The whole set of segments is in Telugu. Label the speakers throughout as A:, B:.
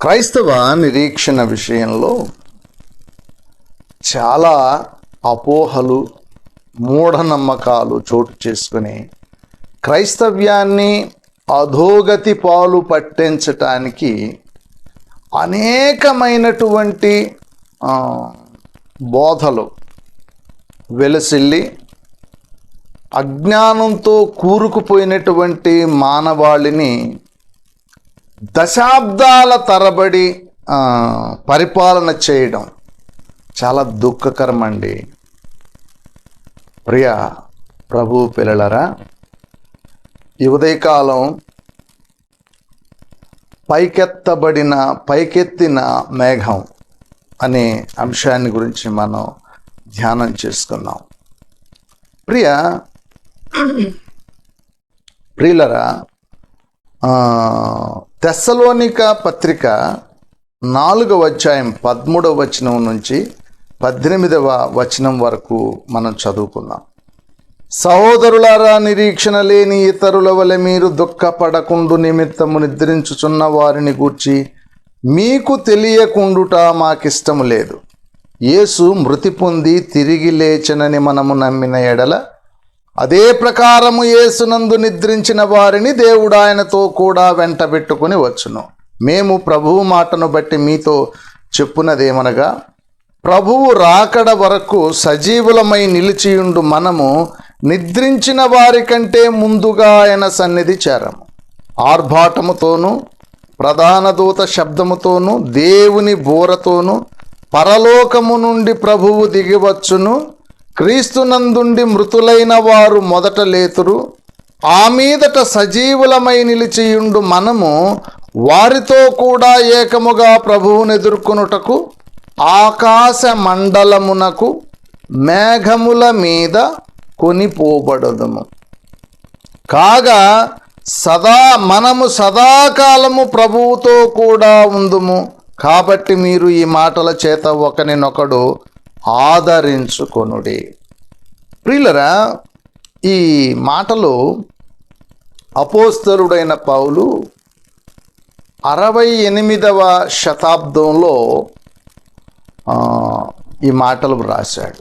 A: క్రైస్తవ నిరీక్షణ విషయంలో చాలా అపోహలు, మూఢనమ్మకాలు చోటు చేసుకుని క్రైస్తవ్యాన్ని అధోగతి పాలు పట్టించటానికి అనేకమైనటువంటి బోధలు వెలసిల్లి అజ్ఞానంతో కూరుకుపోయినటువంటి మానవాళిని దశాబ్దాల తరబడి పరిపాలన చేయడం చాలా దుఃఖకరం అండి. ప్రియ ప్రభు పిల్లలరా, ఈ ఉదయకాలం పైకెత్తిన మేఘం అనే అంశాన్ని గురించి మనం ధ్యానం చేసుకున్నాం. ప్రియులరా, తెస్సలోనిక పత్రిక 4వ అధ్యాయం 13వ వచనం నుంచి 18వ వచనం వరకు మనం చదువుకుందాం. సహోదరులారా, నిరీక్షణ లేని ఇతరుల వలె మీరు దుఃఖపడకుండు నిమిత్తము నిద్రించుచున్న వారిని గూర్చి మీకు తెలియకుండుట మాకిష్టము లేదు. యేసు మృతి పొంది తిరిగి లేచెనని మనము నమ్మిన ఎడల అదే ప్రకారము యేసునందు నిద్రించిన వారిని దేవుడు ఆయనతో కూడా వెంటబెట్టుకుని వచ్చును. మేము ప్రభువు మాటను బట్టి మీతో చెప్పునదేమనగా, ప్రభువు రాకడ వరకు సజీవులమై నిలిచియుండు మనము నిద్రించిన వారి కంటే ముందుగా ఆయన సన్నిధి చేరము. ఆర్భాటముతోనూ ప్రధాన దూత శబ్దముతోనూ దేవుని బోరతోనూ పరలోకము నుండి ప్రభువు దిగివచ్చును. క్రీస్తునందుండి మృతులైన వారు మొదట లేతురు. ఆ మీదట సజీవులమై నిలిచియుండు మనము వారితో కూడా ఏకముగా ప్రభువును ఎదుర్కొనుటకు ఆకాశ మండలమునకు మేఘముల మీద కొనిపోబడదుము. కాగా మనము సదాకాలము ప్రభువుతో కూడా ఉందుము. కాబట్టి మీరు ఈ మాటల చేత ఒకరినొకడు ఆదరించుకొనుడి. ప్రియులరా, ఈ మాటలు అపోస్తలుడైన పౌలు 68వ శతాబ్దంలో ఈ మాటలు వ్రాశాడు.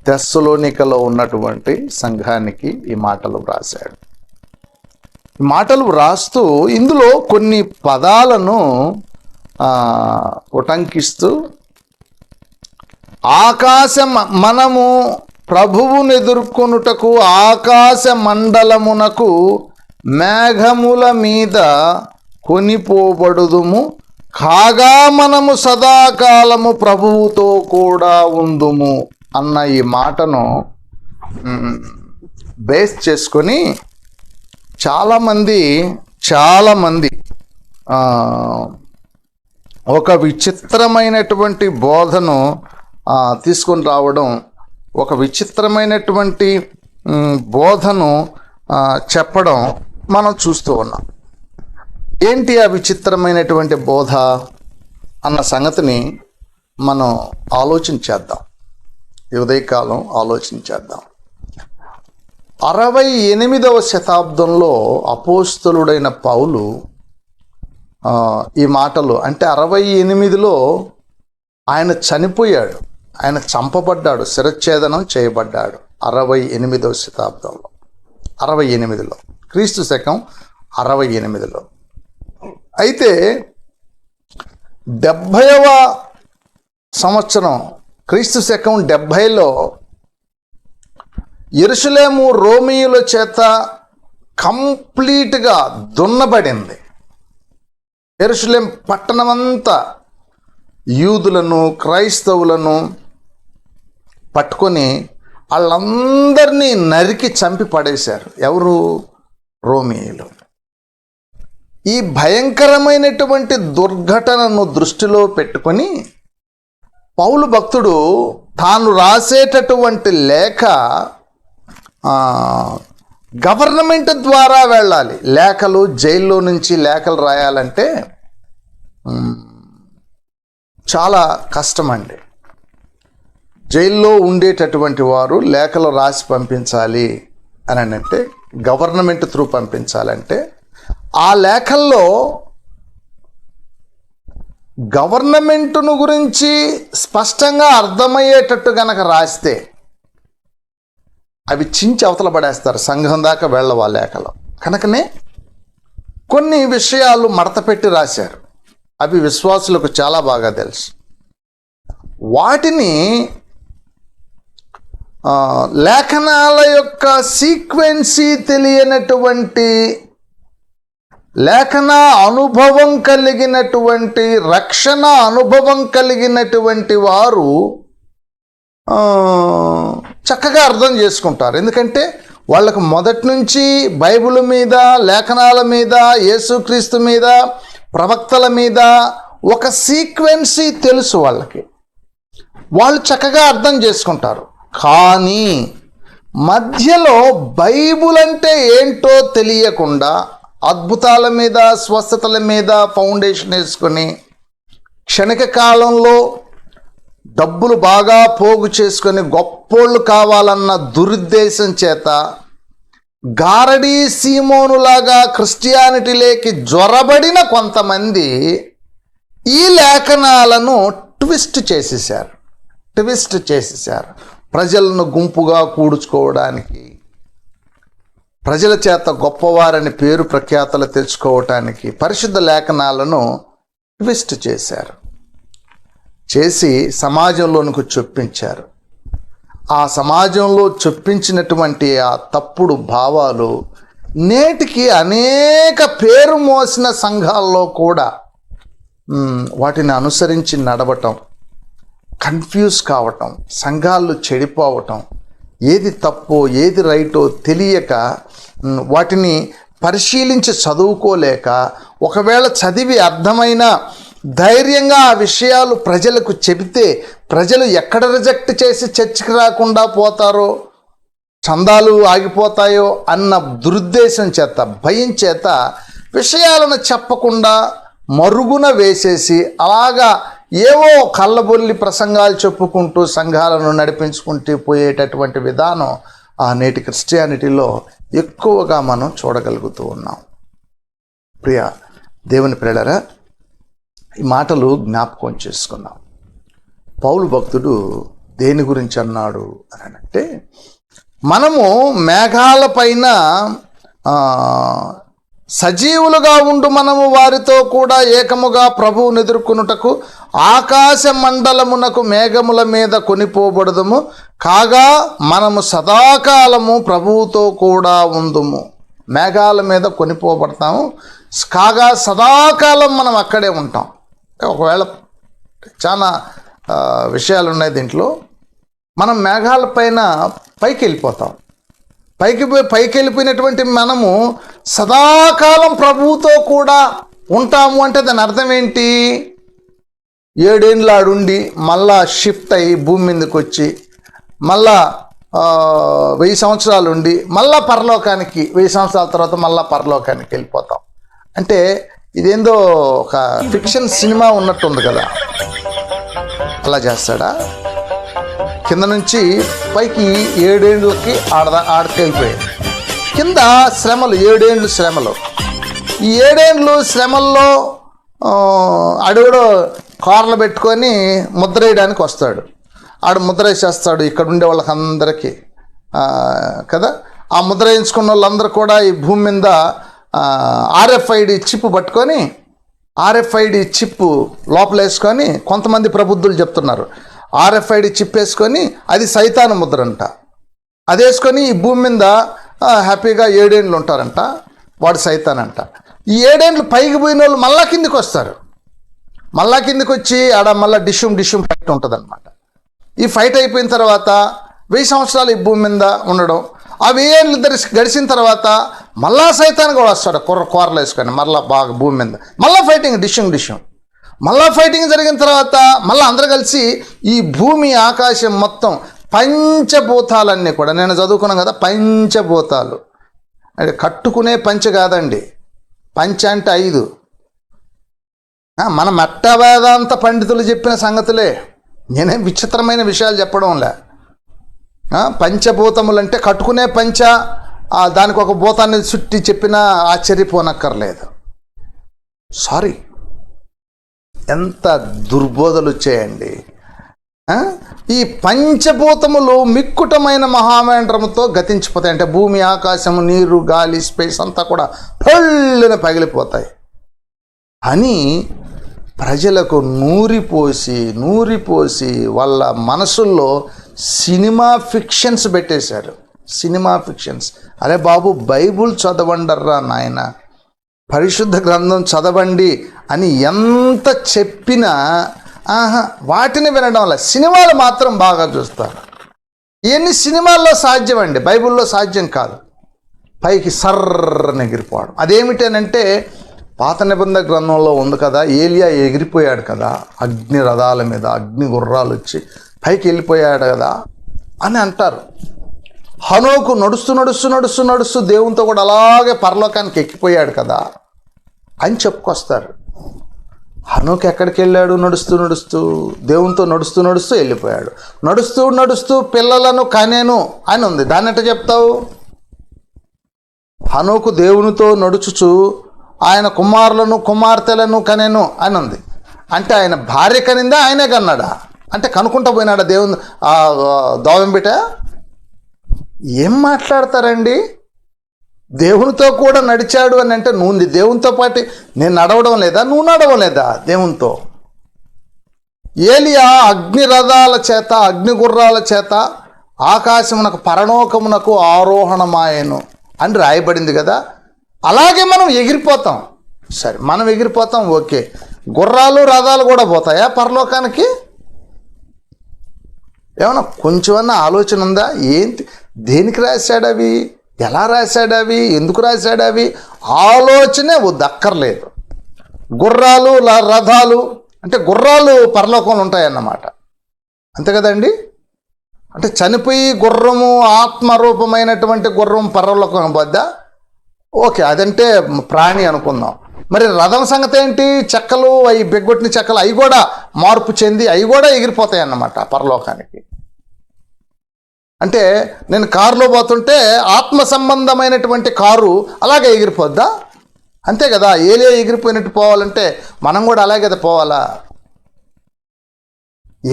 A: తెస్సలోనికలో ఉన్నటువంటి సంఘానికి ఈ మాటలు వ్రాశాడు. ఈ మాటలు వ్రాస్తూ ఇందులో కొన్ని పదాలను ఉటంకిస్తూ మనము ప్రభువును ఎదుర్కొనుటకు ఆకాశ మండలమునకు మేఘముల మీద కొనిపోబడుదుము. కాగా మనము సదాకాలము ప్రభువుతో కూడా ఉందుము అన్న ఈ మాటను బేస్ చేసుకొని చాలామంది ఒక విచిత్రమైనటువంటి బోధను తీసుకొని రావడం, ఒక విచిత్రమైనటువంటి బోధను చెప్పడం మనం చూస్తూ ఉన్నాం. ఏంటి ఆ విచిత్రమైనటువంటి బోధ అన్న సంగతిని మనం ఆలోచించేద్దాం. ఈ ఉదయకాలం ఆలోచించేద్దాం. 68వ శతాబ్దంలో అపోస్తలుడైన పౌలు ఈ మాటలు, అంటే 68లో ఆయన చనిపోయాడు, ఆయన చంపబడ్డాడు, శిరచ్ఛేదనం చేయబడ్డాడు 68వ శతాబ్దంలో, 68లో, క్రీస్తు శకం 68లో. అయితే 70వ సంవత్సరం, క్రీస్తు శకం 70లో యెరూషలేము రోమీయుల చేత కంప్లీట్గా దున్నబడింది. యెరూషలేం పట్టణమంతా యూదులను, క్రైస్తవులను పట్టుకొని వాళ్ళందరినీ నరికి చంపి పడేశారు. ఎవరు? రోమీయులు. ఈ భయంకరమైనటువంటి దుర్ఘటనను దృష్టిలో పెట్టుకొని పౌలు భక్తుడు తాను రాసేటటువంటి లేఖ గవర్నమెంట్ ద్వారా వెళ్ళాలి. లేఖలు, జైల్లో నుంచి లేఖలు రాయాలంటే చాలా కష్టమండి. జైల్లో ఉండేటటువంటి వారు లేఖలు రాసి పంపించాలి అని అంటే, గవర్నమెంట్ త్రూ పంపించాలంటే ఆ లేఖల్లో గవర్నమెంటును గురించి స్పష్టంగా అర్థమయ్యేటట్టు గనక రాస్తే అవి చించి అవతల పడేస్తారు, సంఘం దాకా వెళ్ళవా లేఖలో. కనుకనే కొన్ని విషయాలు మడతపెట్టి రాశారు, అవి విశ్వాసులకు చాలా బాగా తెలుసు. వాటిని లేఖనాల యొక్క సీక్వెన్సీ తెలియనటువంటి, లేఖన అనుభవం కలిగినటువంటి, రక్షణ అనుభవం కలిగినటువంటి వారు చక్కగా అర్థం చేసుకుంటారు. ఎందుకంటే వాళ్ళకు మొదటి నుంచి బైబిల్ మీద, లేఖనాల మీద, యేసుక్రీస్తు మీద, ప్రవక్తల మీద ఒక సీక్వెన్సీ తెలుసు. వాళ్ళు చక్కగా అర్థం చేసుకుంటారు. కానీ మధ్యలో బైబిల్ అంటే ఏంటో తెలియకుండా అద్భుతాల మీద, స్వస్థతల మీద ఫౌండేషన్ వేసుకొని క్షణిక కాలంలో డబ్బులు బాగా పోగు చేసుకొని గొప్పోళ్ళు కావాలన్న దురుద్దేశం చేత గారడీ సీమోనులాగా క్రిస్టియానిటీలోకి జ్వరబడిన కొంతమంది ఈ లేఖనాలను ట్విస్ట్ చేసేసారు. ప్రజలను గుంపుగా కూడుచుకోవడానికి, ప్రజల చేత గొప్పవారని పేరు ప్రఖ్యాతలు తెచ్చుకోవటానికి పరిశుద్ధ లేఖనాలను ట్విస్ట్ చేసి సమాజంలోనికి చొప్పించారు. ఆ సమాజంలో చొప్పించినటువంటి ఆ తప్పుడు భావాలు నేటికి అనేక పేరు మోసిన సంఘాల్లో కూడా వాటిని అనుసరించి నడవటం, కన్ఫ్యూజ్ కావటం, సంఘాలు చెడిపోవటం, ఏది తప్పో ఏది రైటో తెలియక వాటిని పరిశీలించి చదువుకోలేక, ఒకవేళ చదివి అర్థమైన ధైర్యంగా ఆ విషయాలు ప్రజలకు చెబితే ప్రజలు ఎక్కడ రిజెక్ట్ చేసి చర్చికి రాకుండా పోతారో, చందాలు ఆగిపోతాయో అన్న దురుద్దేశం చేత, భయం చేత విషయాలను చెప్పకుండా మరుగున వేసేసి అలాగా ఏవో కళ్ళబొల్లి ప్రసంగాలు చెప్పుకుంటూ సంఘాలను నడిపించుకుంటూ పోయేటటువంటి విధానం ఆ నేటి క్రిస్టియానిటీలో ఎక్కువగా మనం చూడగలుగుతూ ఉన్నాం. ప్రియ దేవుని ప్రియులారా, ఈ మాటలు జ్ఞాపకం చేసుకున్నాం. పౌలు భక్తుడు దేని గురించి అన్నాడు అని అంటే, మనము మేఘాల పైన సజీవులుగా ఉండు మనము వారితో కూడా ఏకముగా ప్రభువును ఎదుర్కొనుటకు ఆకాశ మండలమునకు మేఘముల మీద కొనిపోబడదుము, కాగా మనము సదాకాలము ప్రభువుతో కూడా ఉందుము. మేఘాల మీద కొనిపోబడతాము, కాగా సదాకాలం మనం అక్కడే ఉంటాం. ఒకవేళ చాలా విషయాలు ఉన్నాయి దీంట్లో. మనం మేఘాల పైన పైకి వెళ్ళిపోతాం. పైకి వెళ్ళిపోయినటువంటి మనము సదాకాలం ప్రభువుతో కూడా ఉంటాము అంటే దాని అర్థం ఏంటి? 7 ఏళ్ళు ఆడుండి మళ్ళా షిఫ్ట్ అయ్యి భూమి మీదకి వచ్చి మళ్ళా 1000 సంవత్సరాలు ఉండి మళ్ళా పరలోకానికి, 1000 సంవత్సరాల తర్వాత మళ్ళా పరలోకానికి వెళ్ళిపోతాం. అంటే ఇదేందో ఒక ఫిక్షన్ సినిమా ఉన్నట్టుంది కదా. అలా చేస్తాడా? కింద నుంచి పైకి 7 ఏళ్ళకి ఆడకెళ్ళిపోయాడు. కింద శ్రమలు, 7 ఏళ్ళు శ్రమలు. ఈ 7 ఏళ్ళు శ్రమల్లో అడుగుడు కార్లు పెట్టుకొని ముద్ర వేయడానికి వస్తాడు. ఆడు ముద్ర వేసేస్తాడు ఇక్కడ ఉండే వాళ్ళకి అందరికీ కదా. ఆ ముద్ర వేయించుకున్న వాళ్ళందరూ కూడా ఈ భూమి మీద RFID చిప్ పట్టుకొని, RFID చిప్ లోపల వేసుకొని, కొంతమంది ప్రబుద్ధులు చెప్తున్నారు RFID చిప్ వేసుకొని అది సైతాను ముద్ర అంట. అది వేసుకొని ఈ భూమి మీద హ్యాపీగా 7 ఏళ్ళు ఉంటారంట. వాడు సైతాన్ అంట. ఈ 7 ఏళ్ళు పైకి పోయిన వాళ్ళు మళ్ళా కిందికి వస్తారు. మళ్ళా కిందికి వచ్చి ఆడ మళ్ళీ డిష్యూమ్ ఫైట్ ఉంటుంది అనమాట. ఈ ఫైట్ అయిపోయిన తర్వాత 1000 సంవత్సరాలు ఈ భూమి మీద ఉండడం. ఆ 1000 ఏళ్ళు గడిచిన తర్వాత మళ్ళా సైతాన్ కూడా వస్తాడు కూరలు వేసుకొని మళ్ళీ బాగా భూమి మీద మళ్ళీ ఫైటింగ్ డిష్యూమ్. మళ్ళా ఫైటింగ్ జరిగిన తర్వాత మళ్ళీ అందరూ కలిసి ఈ భూమి ఆకాశం మొత్తం పంచభూతాలన్నీ కూడా, నేను చదువుకున్నాను కదా, పంచభూతాలు అంటే కట్టుకునే పంచ కాదండి, పంచ అంటే 5. మన మట్ట వేదాంత పండితులు చెప్పిన సంగతులే, నేనేం విచిత్రమైన విషయాలు చెప్పడంలే. పంచభూతములు అంటే కట్టుకునే పంచ, దానికి ఒక భూతాన్ని చుట్టి చెప్పినా ఆశ్చర్యపోనక్కర్లేదు. సారీ, ఎంత దుర్బోధలు వచ్చాయండి. ఈ పంచభూతములు మిక్కుటమైన మహామేంద్రముతో గతించిపోతాయి. అంటే భూమి, ఆకాశము, నీరు, గాలి, స్పేస్ అంతా కూడా పళ్ళున పగిలిపోతాయి అని ప్రజలకు నూరిపోసి వాళ్ళ మనసుల్లో సినిమా ఫిక్షన్స్ పెట్టేశారు. Cinema fictions. అరే బాబు, బైబుల్ చదవండర్రా నాయన, పరిశుద్ధ గ్రంథం చదవండి అని ఎంత చెప్పినా వాటిని వినడం వల్ల సినిమాలు మాత్రం బాగా చూస్తారు. ఇవన్నీ సినిమాల్లో సాధ్యం అండి, బైబిల్లో సాధ్యం కాదు. పైకి సర్రని ఎగిరిపోవడం. అదేమిటనంటే పాత నిబంధన గ్రంథంలో ఉంది కదా, ఏలియా ఎగిరిపోయాడు కదా అగ్ని రథాల మీద, అగ్ని గుర్రాలు వచ్చి పైకి వెళ్ళిపోయాడు కదా అని అంటారు. హనోకు నడుస్తూ దేవునితో కూడా అలాగే పరలోకానికి ఎక్కిపోయాడు కదా అని చెప్పుకొస్తారు. హనోకు ఎక్కడికి వెళ్ళాడు? నడుస్తూ దేవునితో నడుస్తూ వెళ్ళిపోయాడు. నడుస్తూ పిల్లలను కనేను అని ఉంది. దాన్ని ఎట్ట చెప్తావు? హనోకు దేవునితో నడుచుచు ఆయన కుమారులను కుమార్తెలను కనేను అని ఉంది. అంటే ఆయన భార్య కనిందా, ఆయనే కన్నాడా? అంటే కనుక్కుంటా పోయినాడా దేవుని దోవెంబిట? ఏం మాట్లాడతారండి? దేవునితో కూడా నడిచాడు అని అంటే నువ్వు దేవునితో పాటు నేను నడవడం లేదా, నువ్వు నడవడం లేదా దేవునితో? ఏలియా అగ్ని రథాల చేత, అగ్ని గుర్రాల చేత ఆకాశమునకు పరలోకమునకు ఆరోహణమాయను అని రాయబడింది కదా. అలాగే మనం ఎగిరిపోతాం. సరే, మనం ఎగిరిపోతాం, ఓకే. గుర్రాలు రథాలు కూడా పోతాయా పరలోకానికి? ఏమన్నా కొంచెమన్నా ఆలోచన ఉందా? ఏంటి, దేనికి రాశాడు అవి, ఎలా రాశాడు అవి, ఎందుకు రాశాడు అవి? ఆలోచనే దక్కర్లేదు. గుర్రాలు రథాలు అంటే గుర్రాలు పరలోకంలో ఉంటాయన్నమాట, అంతే కదండి. అంటే చనిపోయి గుర్రము ఆత్మరూపమైనటువంటి గుర్రం పరలోకం వద్ద, ఓకే, అదంటే ప్రాణి అనుకుందాం. మరి రథం సంగతి ఏంటి? చెక్కలు, అవి బెగ్గొట్టిన చెక్కలు, అవి కూడా మార్పు చెంది అవి కూడా ఎగిరిపోతాయి అన్నమాట పరలోకానికి. అంటే నేను కారులో పోతుంటే ఆత్మ సంబంధమైనటువంటి కారు అలాగే ఎగిరిపోద్దా? అంతే కదా. ఏలియా ఎగిరిపోయినట్టు పోవాలంటే మనం కూడా అలాగే కదా పోవాలా?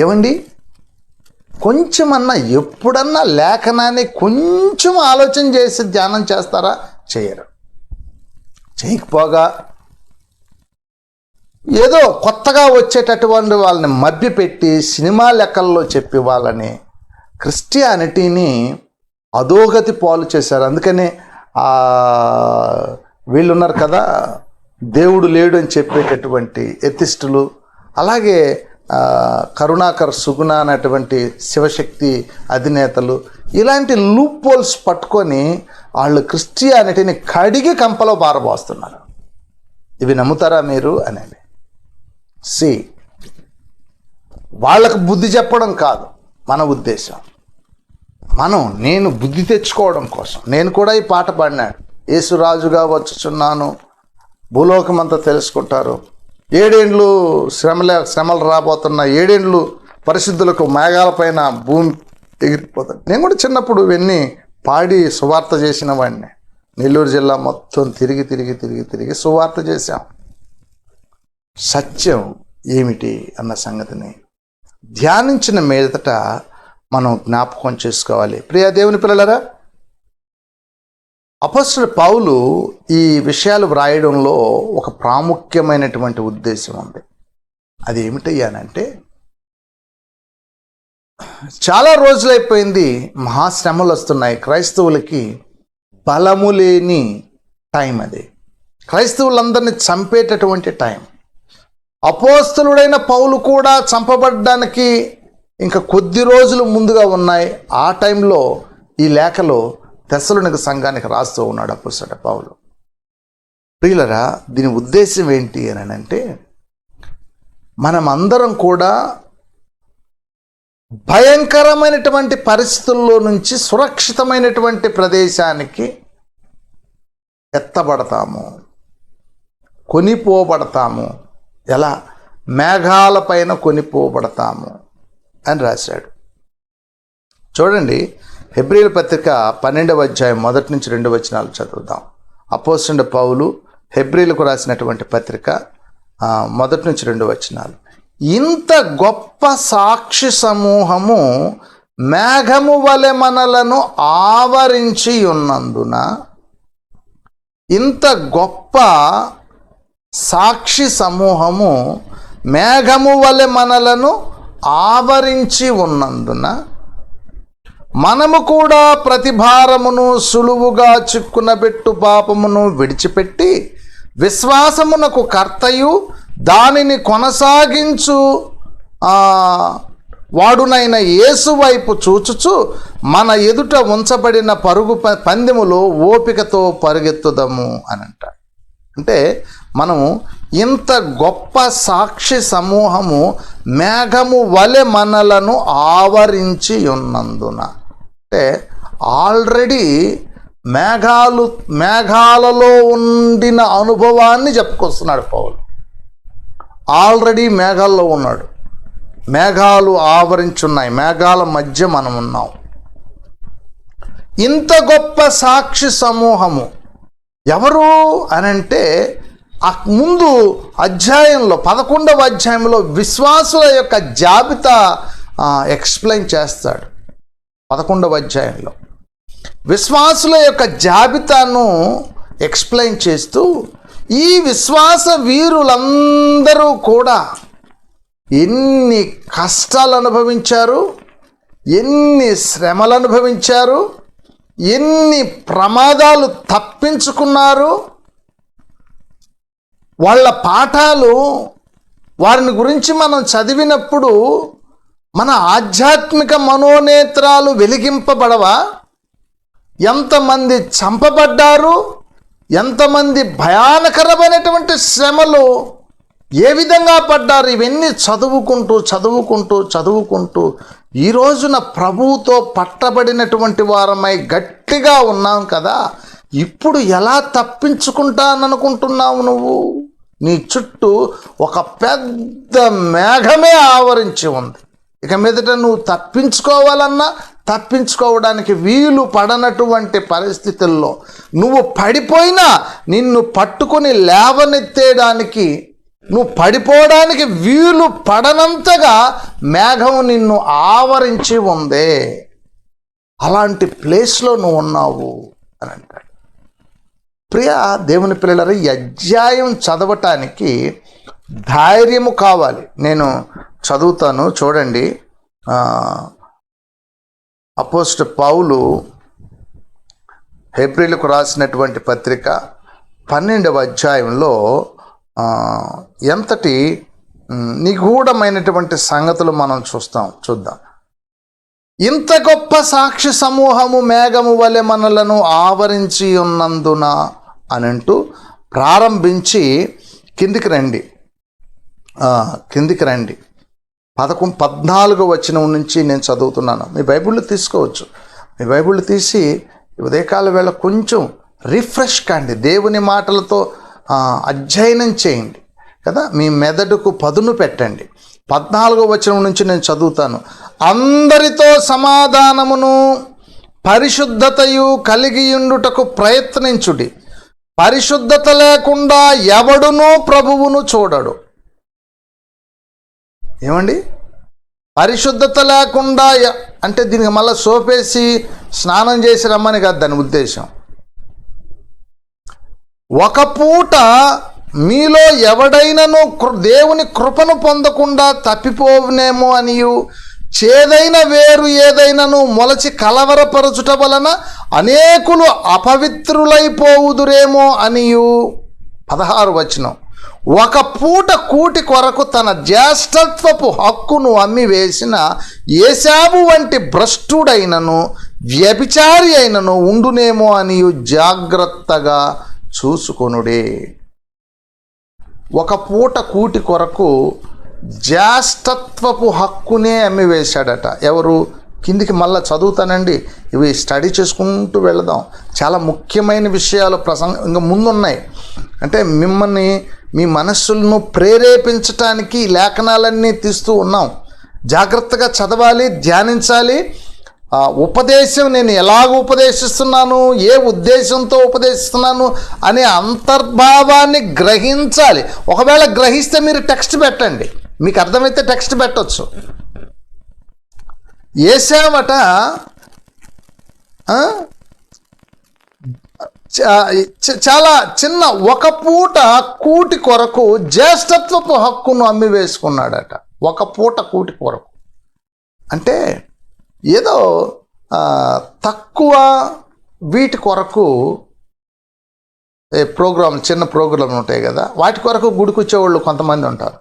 A: ఏమండి, కొంచెమన్నా ఎప్పుడన్నా లేఖనాన్ని కొంచెం ఆలోచన చేసి ధ్యానం చేస్తారా? చేయరు. చేయకపోగా ఏదో కొత్తగా వచ్చేటటువంటి వాళ్ళని మభ్యపెట్టి సినిమా లెక్కల్లో చెప్పి వాళ్ళని క్రిస్టియానిటీని అధోగతి పాలు చేశారు. అందుకనే వీళ్ళున్నారు కదా, దేవుడు లేడు అని చెప్పేటటువంటి ఎథిస్టులు, అలాగే కరుణాకర్ సుగుణ అనేటువంటి శివశక్తి అధినేతలు, ఇలాంటి లూప్ పోల్స్ పట్టుకొని వాళ్ళు క్రిస్టియానిటీని కడిగి కంపలో పారబోస్తున్నారు. ఇవి నమ్ముతారా మీరు అనేది? వాళ్ళకు బుద్ధి చెప్పడం కాదు మన ఉద్దేశం. నేను బుద్ధి తెచ్చుకోవడం కోసం నేను కూడా ఈ పాట పాడినాడు. యేసురాజుగా వచ్చుచున్నాను, భూలోకమంతా తెలుసుకుంటారు, 7 ఏండ్లు శ్రమలు రాబోతున్న 7 ఏండ్లు పరిశుద్ధులకు మేఘాలపైన భూమి ఎగిరిపోతుంది. నేను కూడా చిన్నప్పుడు ఇవన్నీ పాడి సువార్త చేసిన వాడిని. నెల్లూరు జిల్లా మొత్తం తిరిగి సువార్త చేశాం. సత్యం ఏమిటి అన్న సంగతిని ధ్యానించిన మీదట మనం జ్ఞాపకం చేసుకోవాలి. ప్రియ దేవుని పిల్లలారా, అపొస్తలుడు పౌలు ఈ విషయాలు వ్రాయడంలో ఒక ప్రాముఖ్యమైనటువంటి ఉద్దేశం ఉంది. అది ఏమిటయ్యానంటే, చాలా రోజులైపోయింది, మహాశ్రమలు వస్తున్నాయి, క్రైస్తవులకి బలము లేని టైం. అది క్రైస్తవులందరినీ చంపేటటువంటి టైం. అపోస్తలుడైన పౌలు కూడా చంపబడ్డానికి ఇంకా కొద్ది రోజులు ముందుగా ఉన్నాయి. ఆ టైంలో ఈ లేఖలో తెస్సలోనిక సంఘానికి రాస్తూ ఉన్నాడు అపోస్తలుడు పౌలు. ప్రియులరా, దీని ఉద్దేశం ఏంటి అని అంటే, మనమందరం కూడా భయంకరమైనటువంటి పరిస్థితుల్లో నుంచి సురక్షితమైనటువంటి ప్రదేశానికి ఎత్తబడతాము, కొనిపోబడతాము. ఎలా? మేఘాలపైన కొనిపోబడతాము అని రాశాడు. చూడండి, హెబ్రీయుల పత్రిక 12వ అధ్యాయం 1 నుంచి 2 వచనాలు చదువుదాం. అపోస్తలుడు పౌలు హెబ్రీయులకు రాసినటువంటి పత్రిక మొదటి నుంచి 2 వచనాలు. ఇంత గొప్ప సాక్షి సమూహము మేఘము వలె మనలను ఆవరించి ఉన్నందున, ఇంత గొప్ప సాక్షి సమూహము మేఘము వలె మనలను ఆవరించి ఉన్నందున మనము కూడా ప్రతిభారమును సులువుగా చిక్కునబెట్టు పాపమును విడిచిపెట్టి విశ్వాసమునకు కర్తయు దానిని కొనసాగించు వాడునైన యేసు వైపు చూచుచు మన ఎదుట ఉంచబడిన పరుగు పందెములో ఓపికతో పరిగెత్తుదాము అని అంటాడు. అంటే మనము ఇంత గొప్ప సాక్షి సమూహము మేఘము వలె మనలను ఆవరించి ఉన్నందున, అంటే ఆల్రెడీ మేఘాలలో ఉండిన అనుభవాన్ని చెప్పుకొస్తున్నాడు పౌలు. ఆల్రెడీ మేఘాల్లో ఉన్నాడు, మేఘాలు ఆవరించున్నాయి, మేఘాల మధ్య మనం ఉన్నాం. ఇంత గొప్ప సాక్షి సమూహము ఎవరు అనంటే, ముందు అధ్యాయంలో 11వ అధ్యాయంలో విశ్వాసుల యొక్క జాబితా ఎక్స్ప్లెయిన్ చేస్తాడు. 11వ అధ్యాయంలో విశ్వాసుల యొక్క జాబితాను ఎక్స్ప్లెయిన్ చేస్తూ, ఈ విశ్వాస వీరులందరూ కూడా ఎన్ని కష్టాలు అనుభవించారు, ఎన్ని శ్రమలు అనుభవించారు, ఎన్ని ప్రమాదాలు తప్పించుకున్నారు, వాళ్ళ పాఠాలు వారిని గురించి మనం చదివినప్పుడు మన ఆధ్యాత్మిక మనోనేత్రాలు వెలిగింపబడవా? ఎంతమంది చంపబడ్డారు, ఎంతమంది భయానకరమైనటువంటి శ్రమలు ఏ విధంగా పడ్డారు, ఇవన్నీ చదువుకుంటూ ఈ రోజున ప్రభువుతో పట్టబడినటువంటి వారమై గట్టిగా ఉన్నాం కదా. ఇప్పుడు ఎలా తప్పించుకుంటాననుకుంటున్నావు నువ్వు? నీ చుట్టూ ఒక పెద్ద మేఘమే ఆవరించి ఉంది. ఇక మీదట నువ్వు తప్పించుకోవాలన్నా తప్పించుకోవడానికి వీలు పడనటువంటి పరిస్థితుల్లో, నువ్వు పడిపోయినా నిన్ను పట్టుకొని లేవనెత్తేయడానికి, నువ్వు పడిపోవడానికి వీలు పడనంతగా మేఘం నిన్ను ఆవరించి ఉందే. అలాంటి ప్లేస్లో నువ్వు ఉన్నావు అని అంటాడు. ప్రియ దేవుని పిల్లలారా, ఈ అధ్యాయం చదవటానికి ధైర్యము కావాలి. నేను చదువుతాను, చూడండి. అపోస్తలుడైన పౌలు హెబ్రీయులకు రాసినటువంటి పత్రిక 12వ అధ్యాయంలో ఎంతటి నిగూఢమైనటువంటి సంగతులు మనం చూద్దాం. ఇంత గొప్ప సాక్షి సమూహము మేఘము వలె మనలను ఆవరించి ఉన్నందున అనంటూ ప్రారంభించి కిందికి రండి. 14వ వచనం నుంచి నేను చదువుతున్నాను. మీ బైబిళ్ళు తీసుకోవచ్చు. మీ బైబిళ్ళు తీసి ఉదయకాల వేళ కొంచెం రిఫ్రెష్ కండి, దేవుని మాటలతో అధ్యయనం చేయండి కదా. మీ మెదడుకు పదును పెట్టండి. 14వ వచనం నుంచి నేను చదువుతాను. అందరితో సమాధానమును పరిశుద్ధతయు కలిగియుండుటకు ప్రయత్నించుడి. పరిశుద్ధత లేకుండా ఎవడునూ ప్రభువును చూడడు. ఏమండి, పరిశుద్ధత లేకుండా అంటే దీనికి మళ్ళీ సోపేసి స్నానం చేసి రమ్మని కాదు దాని ఉద్దేశం. ఒక పూట మీలో ఎవడైనను దేవుని కృపను పొందకుండా తప్పిపోవునేమో అనియు, చేదైన వేరు ఏదైనను మొలచి కలవరపరచుట వలన అనేకులు అపవిత్రులైపోవుదురేమో అనియు. 16వ వచనం. ఒక పూట కూటి కొరకు తన జ్యేష్ఠత్వపు హక్కును అమ్మివేసిన ఏశావు వంటి భ్రష్టుడైనను వ్యభిచారి అయినను ఉండునేమో అనియు జాగ్రత్తగా చూసుకొనుడే. ఒక పూట కూటి కొరకు జ్యేష్ఠత్వపు హక్కునే అమ్మివేశాడట. ఎవరు? కిందికి మళ్ళీ చదువుతానండి, ఇవి స్టడీ చేసుకుంటూ వెళదాం. చాలా ముఖ్యమైన విషయాలు ఇంకా ముందున్నాయి. అంటే మిమ్మల్ని, మీ మనస్సులను ప్రేరేపించటానికి లేఖనాలన్నీ తీస్తూ ఉన్నాం. జాగ్రత్తగా చదవాలి, ధ్యానించాలి. ఉపదేశం నేను ఎలాగ ఉపదేశిస్తున్నాను, ఏ ఉద్దేశంతో ఉపదేశిస్తున్నాను అనే అంతర్భావాన్ని గ్రహించాలి. ఒకవేళ గ్రహిస్తే మీరు టెక్స్ట్ పెట్టండి, మీకు అర్థమైతే టెక్స్ట్ పెట్టవచ్చు. ఏసావట చాలా చిన్న ఒక పూట కూటి కొరకు జ్యేష్ఠత్వపు హక్కును అమ్మి వేసుకున్నాడట. ఒక పూట కూటి కొరకు అంటే ఏదో తక్కువ వీటి కొరకు చిన్న ప్రోగ్రాం ఉంటాయి కదా, వాటి కొరకు గుడికొచ్చేవాళ్ళు కొంతమంది ఉంటారు.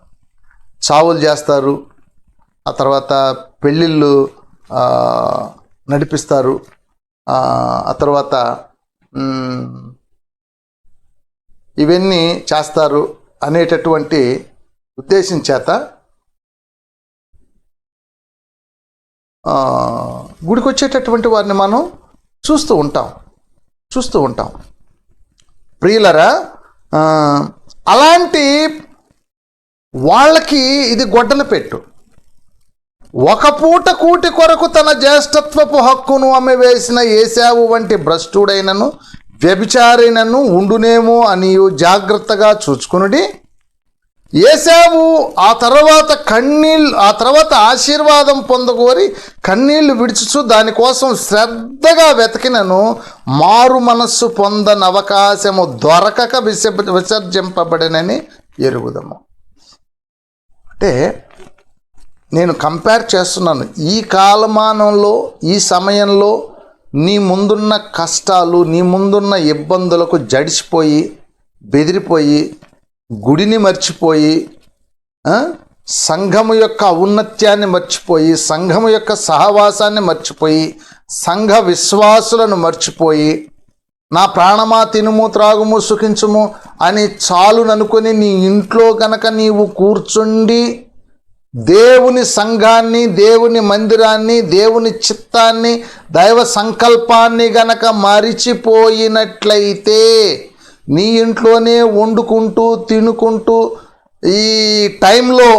A: చావులు చేస్తారు, ఆ తర్వాత పెళ్ళిళ్ళు నడిపిస్తారు, ఆ తర్వాత ఇవన్నీ చేస్తారు అనేటటువంటి ఉద్దేశం చేత గుడికి వచ్చేటటువంటి వారిని మనం చూస్తూ ఉంటాం. ప్రియులరా, అలాంటి వాళ్ళకి ఇది గొడ్డలి పెట్టు. ఒక పూట కూటి కొరకు తన జ్యేష్ఠత్వపు హక్కును అమ్మివేసిన ఏశావు వంటి భ్రష్టుడైనను వ్యభిచారినను ఉండునేమో అని జాగ్రత్తగా చూచుకునుడి. ఏశావు ఆ తర్వాత ఆశీర్వాదం పొందగోరి కన్నీళ్లు విడుచుచు దానికోసం శ్రద్ధగా వెతికినను మారు మనస్సు పొందని అవకాశము దొరకక విసర్జింపబడినని ఎరుగుదము. అంటే నేను కంపేర్ చేస్తున్నాను. ఈ కాలమానంలో, ఈ సమయంలో నీ ముందున్న కష్టాలు, నీ ముందున్న ఇబ్బందులకు జడిసిపోయి, బెదిరిపోయి, గుడిని మర్చిపోయి, సంఘము యొక్క ఔన్నత్యాన్ని మర్చిపోయి, సంఘము యొక్క సహవాసాన్ని మర్చిపోయి, సంఘ విశ్వాసులను మర్చిపోయి, నా ప్రాణమా తినుము త్రాగుము సుఖించుము అని చాలుననుకొని నీ ఇంట్లో గనక నీవు కూర్చుండి దేవుని సంఘాన్ని, దేవుని మందిరాన్ని, దేవుని చిత్తాన్ని, దైవ సంకల్పాన్ని గనక మరిచిపోయినట్లయితే, నీ ఇంట్లోనే వండుకుంటూ తినుకుంటూ ఈ టైంలో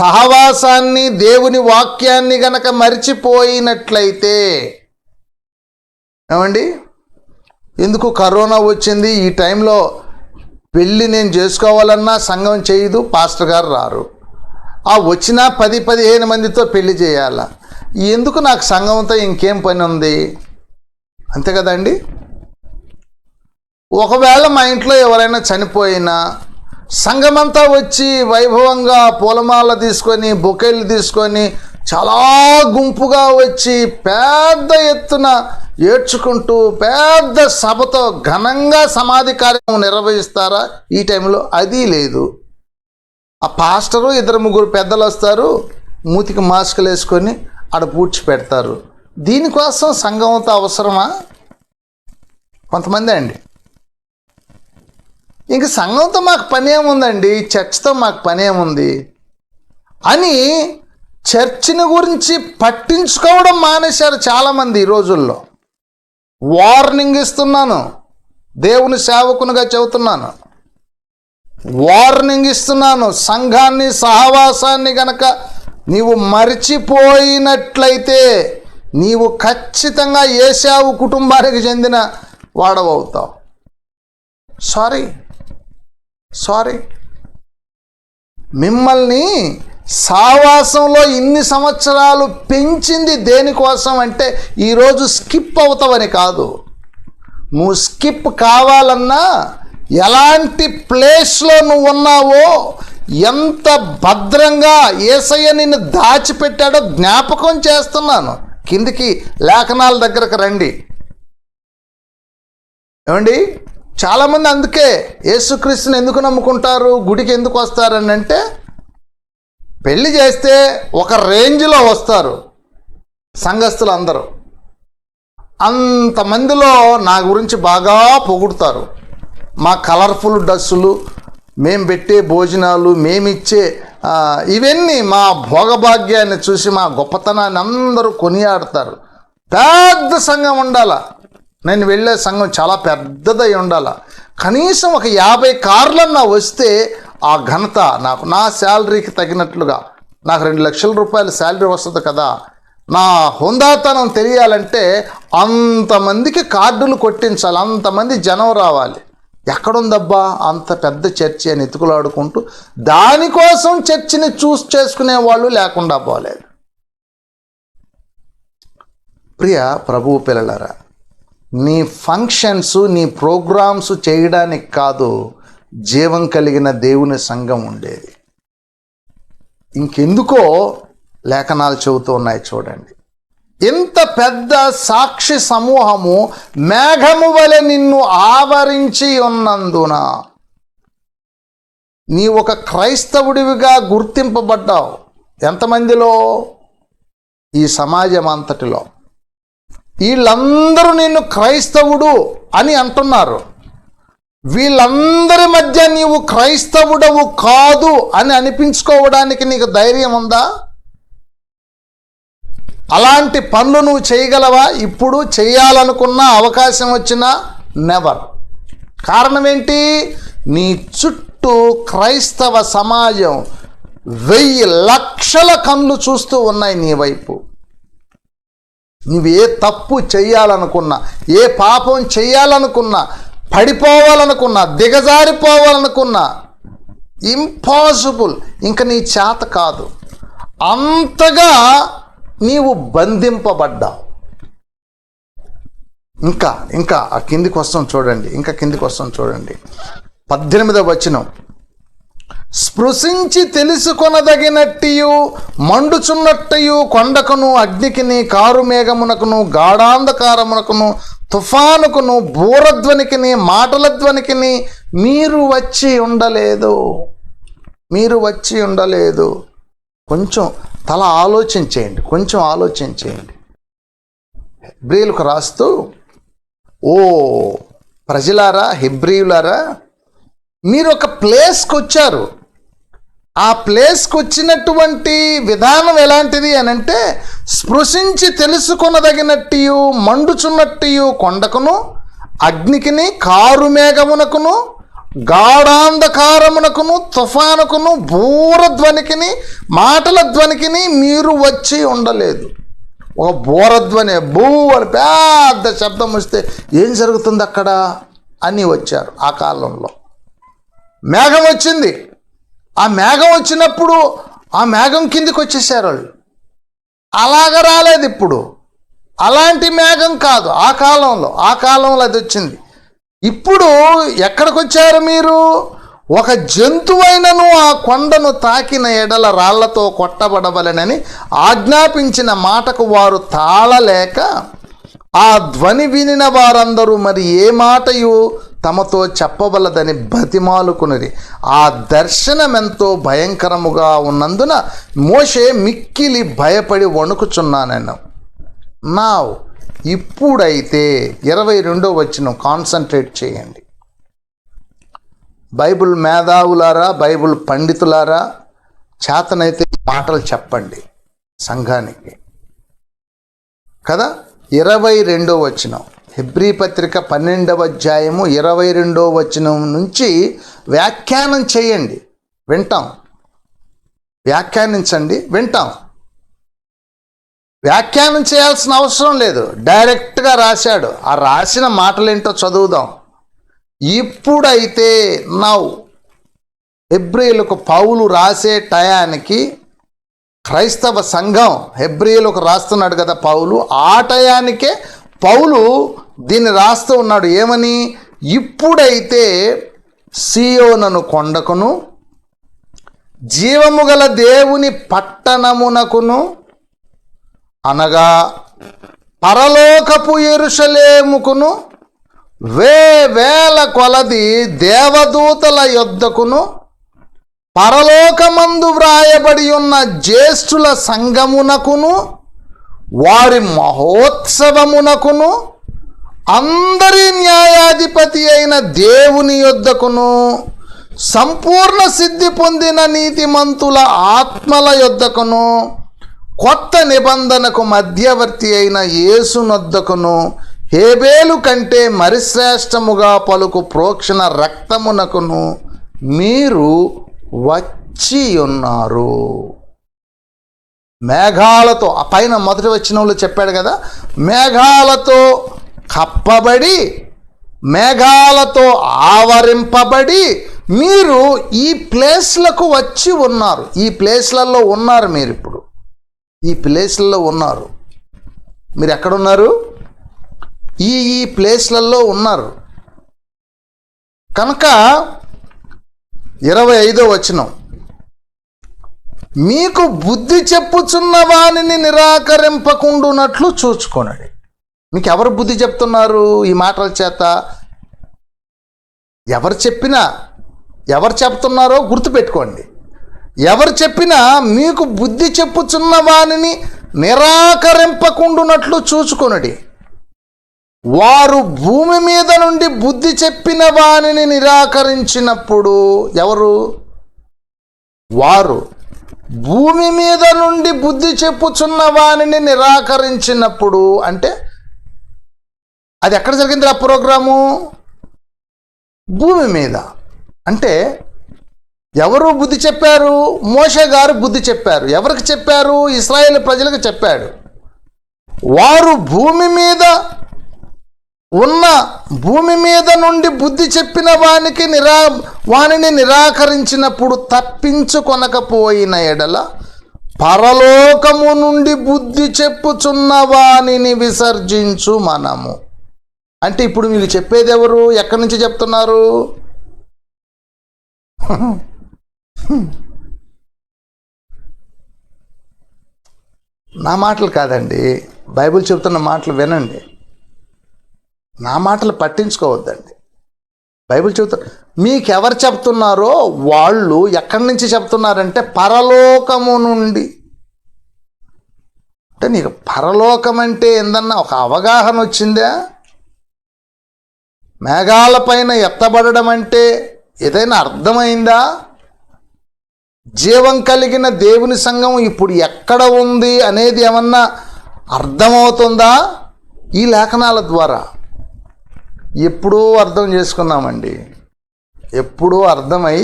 A: సహవాసాన్ని, దేవుని వాక్యాన్ని గనక మరిచిపోయినట్లయితే, ఏమండి ఎందుకు కరోనా వచ్చింది, ఈ టైంలో పెళ్ళి నేను చేసుకోవాలన్నా సంఘం చేయదు, పాస్టర్ గారు రారు, ఆ వచ్చిన 10-15 మందితో పెళ్లి చేయాలా, ఎందుకు నాకు సంఘంతో ఇంకేం పని ఉంది, అంతే కదండి. ఒకవేళ మా ఇంట్లో ఎవరైనా చనిపోయినా సంఘమంతా వచ్చి వైభవంగా పూలమాల తీసుకొని, బొకేలు తీసుకొని, చాలా గుంపుగా వచ్చి పెద్ద ఎత్తున ఏడ్చుకుంటూ పెద్ద సభతో ఘనంగా సమాధి కార్యక్రమం నిర్వహిస్తారా ఈ టైంలో? అది లేదు. ఆ పాస్టరు 2-3 పెద్దలు వస్తారు, మూతికి మాస్కులు వేసుకొని ఆడ పూడ్చి పెడతారు. దీనికోసం సంఘంతో అవసరమా? కొంతమంది అండి, ఇంక సంఘంతో మాకు పని ఏముందండి, చర్చ్తో మాకు పని ఏముంది అని చర్చిని గురించి పట్టించుకోవడం మానేశారు చాలామంది ఈ రోజుల్లో. వార్నింగ్ ఇస్తున్నాను, దేవుని సేవకునిగా చెబుతున్నాను, వార్నింగ్ ఇస్తున్నాను. సంఘాన్ని, సహవాసాన్ని గనక నీవు మరిచిపోయినట్లయితే నీవు ఖచ్చితంగా ఏశావు కుటుంబానికి చెందిన వాడవవుతావు. సారీ. మిమ్మల్ని సావాసంలో ఇన్ని సంవత్సరాలు పెంచింది దేనికోసం అంటే ఈరోజు స్కిప్ అవుతావని కాదు. నువ్వు స్కిప్ కావాలన్నా ఎలాంటి ప్లేస్లో నువ్వు ఉన్నావో, ఎంత భద్రంగా యేసయ్య నిన్ను దాచిపెట్టాడో జ్ఞాపకం చేస్తున్నాను. కిందికి లేఖనాల దగ్గరకు రండి. ఏమండి, చాలామంది అందుకే యేసుక్రీస్తుని ఎందుకు నమ్ముకుంటారు, గుడికి ఎందుకు వస్తారని అంటే, పెళ్లి చేస్తే ఒక రేంజ్లో వస్తారు సంఘస్థులు అందరూ. అంతమందిలో నా గురించి బాగా పొగుడుతారు. మా కలర్ఫుల్ డ్రెస్సులు, మేము పెట్టే భోజనాలు, మేమిచ్చే ఇవన్నీ, మా భోగభాగ్యాన్ని చూసి మా గొప్పతనాన్ని అందరూ కొనియాడతారు. పెద్ద సంఘం ఉండాల, నేను వెళ్ళే సంఘం చాలా పెద్దదై ఉండాల, కనీసం ఒక 50 కార్లన్నా వస్తే ఆ ఘనత నాకు, నా శాలరీకి తగినట్లుగా, నాకు 2 లక్షల రూపాయల శాలరీ వస్తుంది కదా, నా హుందాతనం తెలియాలంటే అంతమందికి కార్డులు కొట్టించాలి, అంతమంది జనం రావాలి. ఎక్కడుందబ్బా అంత పెద్ద చర్చి అని ఎతుకులాడుకుంటూ దానికోసం చర్చిని చేసుకునే వాళ్ళు లేకుండా పోలేదు. ప్రియ ప్రభువు పిల్లలారా, నీ ఫంక్షన్స్, నీ ప్రోగ్రామ్స్ చేయడానికి కాదు జీవం కలిగిన దేవుని సంఘం ఉండేది. ఇంకెందుకో లేఖనాలు చెబుతూ ఉన్నాయి చూడండి. ఇంత పెద్ద సాక్షి సమూహము మేఘము వలె నిన్ను ఆవరించి ఉన్నందున నీ ఒక క్రైస్తవుడివిగా గుర్తింపబడ్డావు. ఎంతమందిలో? ఈ సమాజం అంతటిలో. వీళ్ళందరూ నిన్ను క్రైస్తవుడు అని అంటున్నారు. వీళ్ళందరి మధ్య నీవు క్రైస్తవుడవు కాదు అని అనిపించుకోవడానికి నీకు ధైర్యం ఉందా? అలాంటి పనులు నువ్వు చేయగలవా? ఇప్పుడు చేయాలనుకున్న అవకాశం వచ్చినా నెవర్. కారణం ఏంటి? నీ చుట్టూ క్రైస్తవ సమాజం 1000 లక్షల కళ్ళు చూస్తూ ఉన్నాయి నీ వైపు. నువ్వు ఏ తప్పు చేయాలనుకున్నా, ఏ పాపం చేయాలనుకున్నా, పడిపోవాలనుకున్నా, దిగజారిపోవాలనుకున్నా ఇంపాసిబుల్. ఇంక నీ చేత కాదు. అంతగా నీవు బంధింపబడ్డావు. ఇంకా ఆ కిందికి వస్తాం చూడండి. ఇంకా కిందికి వస్తాం చూడండి. 18వ వచనం. స్పృశించి తెలుసుకొనదగినట్టియు మండుచున్నట్టయు కొండకును అగ్నికిని కారు మేఘమునకును గాఢాంధకారమునకును తుఫానుకును బూరధ్వనికిని మాటల ధ్వనికిని మీరు వచ్చి ఉండలేదు. కొంచెం తల ఆలోచించేయండి, కొంచెం ఆలోచించేయండి. హెబ్రీయులకు రాస్తూ, ఓ ప్రజలారా, హెబ్రీయులారా, మీరు ఒక ప్లేస్కి వచ్చారు. ఆ ప్లేస్కి వచ్చినటువంటి విధానం ఎలాంటిది అని అంటే, స్పృశించి తెలుసుకొనదగినట్టు మండుచున్నట్టు కొండకును అగ్నికిని కారు మేఘమునకును గాఢాంధకారమునకును తుఫానుకును బూరధ్వనికిని మాటల ధ్వనికిని మీరు వచ్చి ఉండలేదు. ఒక బూరధ్వని, బూ అని పెద్ద శబ్దం వస్తే ఏం జరుగుతుంది అక్కడ అని వచ్చారు. ఆ కాలంలో మేఘం వచ్చింది. ఆ మేఘం వచ్చినప్పుడు ఆ మేఘం కిందికి వచ్చేసారు వాళ్ళు. అలాగ రాలేదు ఇప్పుడు. అలాంటి మేఘం కాదు ఆ కాలంలో అది వచ్చింది. ఇప్పుడు ఎక్కడికి వచ్చారు మీరు? ఒక జంతువైనను ఆ కొండను తాకిన ఎడల రాళ్లతో కొట్టబడవలెనని ఆజ్ఞాపించిన మాటకు వారు తాళలేక ఆ ధ్వని వినిన వారందరూ మరి ఏ మాటయు తమతో చెప్పవలదని బతిమాలుకునిరి. ఆ దర్శనమెంతో భయంకరముగా ఉన్నందున మోషే మిక్కిలి భయపడి వణుకుచున్నానెను. ఇప్పుడైతే 22వ వచనం కాన్సన్ట్రేట్ చేయండి. బైబిల్ మేధావులారా, బైబిల్ పండితులారా, చేతనైతే మాటలు చెప్పండి సంఘానికి కదా. 22వ వచనం, హెబ్రీ పత్రిక 12వ అధ్యాయము 22వ వచనం నుంచి వ్యాఖ్యానం చేయండి. వింటాం. వ్యాఖ్యానించండి, వింటాం. వ్యాఖ్యానం చేయాల్సిన అవసరం లేదు, డైరెక్ట్గా రాశాడు. ఆ రాసిన మాటలేంటో చదువుదాం. ఇప్పుడైతే హెబ్రీయులకు పౌలు రాసే టయానికి క్రైస్తవ సంఘం హెబ్రీయులకు రాస్తున్నాడు కదా పౌలు. ఆ టయానికే పౌలు దీన్ని రాస్తూ ఉన్నాడు. ఏమని? ఇప్పుడైతే సీయోనను కొండకును జీవము గల దేవుని పట్టణమునకును అనగా పరలోకపు యెరూషలేముకును వేల కొలది దేవదూతల యొద్దకును పరలోకమందు వ్రాయబడి ఉన్న జ్యేష్ఠుల సంఘమునకును వారి మహోత్సవమునకును అందరి న్యాయాధిపతి అయిన దేవుని యొద్దకును సంపూర్ణ సిద్ధి పొందిన నీతిమంతుల ఆత్మల యొద్దకును కొత్త నిబంధనకు మధ్యవర్తి అయిన యేసునొద్దకును హేబేలు కంటే మరిశ్రేష్టముగా పలుకు ప్రోక్షణ రక్తమునకును మీరు వచ్చి ఉన్నారు. మేఘాలతో, ఆ పైన మొదటి వచనంలో చెప్పాడు కదా, మేఘాలతో కప్పబడి, మేఘాలతో ఆవరింపబడి మీరు ఈ ప్లేస్లకు వచ్చి ఉన్నారు. ఈ ప్లేస్లలో ఉన్నారు. మీరు ఇప్పుడు ఈ ప్లేస్లలో ఉన్నారు. మీరు ఎక్కడున్నారు? ఈ ప్లేస్లలో ఉన్నారు. కనుక 25వ వచనం, మీకు బుద్ధి చెప్పుచున్న వానిని నిరాకరింపకుండునట్లు చూచుకొనండి. మీకు ఎవరు బుద్ధి చెప్తున్నారు ఈ మాటల చేత? ఎవరు చెప్తున్నారో గుర్తుపెట్టుకోండి. ఎవరు చెప్పినా మీకు బుద్ధి చెప్పుచున్న వానిని నిరాకరింపకుండునట్లు చూచుకొనుడి. వారు భూమి మీద నుండి బుద్ధి చెప్పిన వానిని నిరాకరించినప్పుడు, ఎవరు? వారు భూమి మీద నుండి బుద్ధి చెప్పుచున్న వానిని నిరాకరించినప్పుడు, అంటే అది ఎక్కడ జరిగింది ఆ ప్రోగ్రాము? భూమి మీద. అంటే ఎవరు బుద్ధి చెప్పారు? మోషే గారు బుద్ధి చెప్పారు. ఎవరికి చెప్పారు? ఇశ్రాయేలు ప్రజలకు చెప్పాడు. వారు భూమి మీద నుండి బుద్ధి చెప్పిన వానిని నిరాకరించినప్పుడు తప్పించుకొనకపోయిన ఎడల పరలోకము నుండి బుద్ధి చెప్పుచున్న వానిని విసర్జించు మనము. అంటే ఇప్పుడు మీకు చెప్పేది ఎవరు? ఎక్కడి నుంచి చెప్తున్నారు? నా మాటలు కాదండి, బైబిల్ చెప్తున్న మాటలు వినండి. నా మాటలు పట్టించుకోవద్దండి. బైబిల్ చెబుతున్న మీకెవరు చెప్తున్నారో వాళ్ళు ఎక్కడి నుంచి చెప్తున్నారంటే పరలోకము నుండి. అంటే నీకు పరలోకం అంటే ఏందన్నా ఒక అవగాహన వచ్చిందా? మేఘాలపైన ఎత్తబడడం అంటే ఏదైనా అర్థమైందా? జీవం కలిగిన దేవుని సంఘం ఇప్పుడు ఎక్కడ ఉంది అనేది ఏమన్నా అర్థమవుతుందా? ఈ లేఖనాల ద్వారా ఎప్పుడూ అర్థం చేసుకున్నామండి. ఎప్పుడూ అర్థమై